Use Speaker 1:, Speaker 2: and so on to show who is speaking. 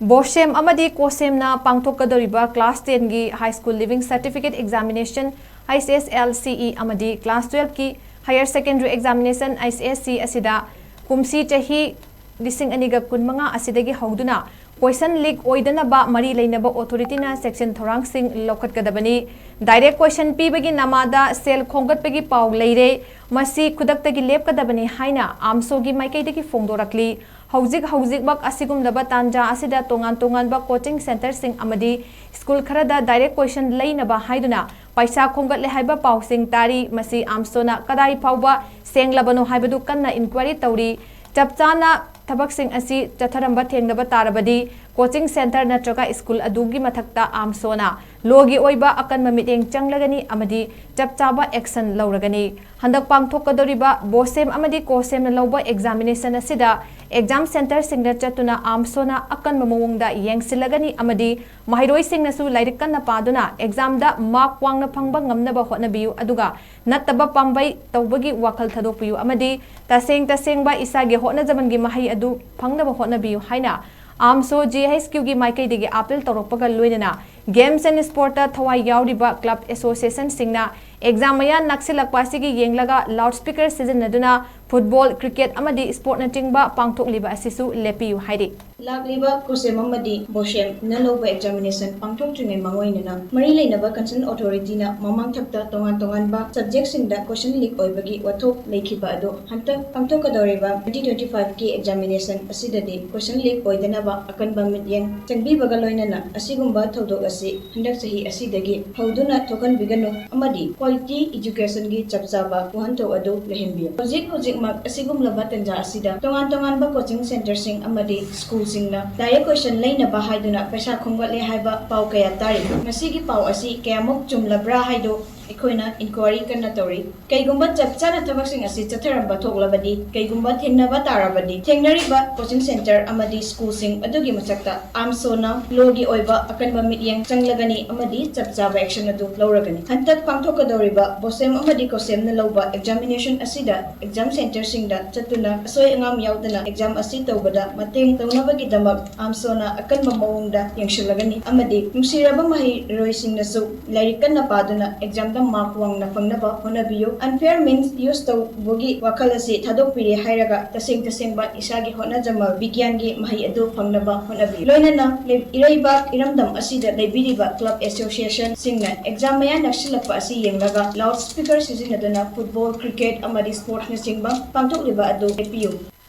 Speaker 1: Boshem amadi kosemna pangthokadoriba class 10 gi high school living certificate examination ICSLCE amadi class 12 ki higher secondary examination ICSC asida kumsi chahi lising aniga kunmanga asidagi hauduna question leak Oidanaba mari Leinaba authority na Cheksin Thourangsing Loukhatkadabani direct question pibagi namada sel khongatpagi paw leire masi khudaktagi lepkadabani haina Ammso gi maikaidagi fongdorakli hauzik bak asigum laba tanja asida tongan bak coaching center sing amadi school kharada direct question Leinaba haiduna paisa khongatle haiba paw sing tari masi Ammso na kadai pawba senglabano haibadu kanna inquiry tawri chapchana tabak sing asi chatharamba thengnaba tarabadi coaching center natraga school adugi mathakta Ammso na logi oiba akan mamideng changlagani amadi chapchaba action lauragani handak pangthokadoriba bosem amadi kosem na lawba examination asida exam center singna chatuna Ammso na akan mamawongda yengsilagani amadi mahiroi singna su lairik kanna paduna exam da mark wangna phangba ngamnaba hotnabiyu aduga nattaba pambai tawbagi wakal thadokpiyu amadi taseng ba isage hotna jabangi mahai adu phangnaba hotnabiyu haina Ammso GHQ gi maikai digi appeal torokpaga loinana games and sport thawai yauriba club association singna exam ya naksilakpa sigi yenglaga loudspeaker sizinaduna football cricket amadi sport na tingba pangthokliba asisu lepiyu haidi
Speaker 2: Lakliba kosem amadi boshem naloba examination pangthokjingai mangoinana mari Leinaba concern authority na mamang thakta tongan ba subject singda question leak oibagi wathok leikhiba ado hanta pangthokadoriba 2025 ki examination asidadi question leak oidanaba akanba midyeng changbi baga loinana asigumba thodok asi handak sahi asidagi hauduna thokan bigano amadi quality education gi chapchaba wahanto ado lehembi hojik mak asigum laba tanja asida tongan ba coaching center sing amadi school singna direct question Leinaba haiduna paisa khongatle haiba paw kaya tari masigi paw asi kayamuk chumlabra haido ekhona inquiry kana tori kaigumba chapchana thabak sing asi chatharamba thoklabadi kaigumba thengnaba tarabadi thengnariba coaching center amadi school sing adugi machakta Ammso na logi oiba akanba midyeng changlagani amadi chapchaba action adu lauragani hantak pangthokadoriba bosem amadi kosem na loba examination asida exam center singda chatuna asoi angam yaudana exam asi tawbada mateng tawnabagi damak Ammso na akanba mawongda yengshilagani amadi nungsiraba mahi roising nasu lairik kanna paduna exam mark wang na pangnaba honabiyo unfair means use to bogi wakalasi thadokpiri hairaga taseng ba isagi hona jama bigyan gi mahi adu pangnaba honabiyo loinana iraiba iramdam asida leibiriba club association singna exam maya naksilapa asi yenglaga loudspeaker sizinaduna football cricket amadi sport na singba pangthokliba adu epiyo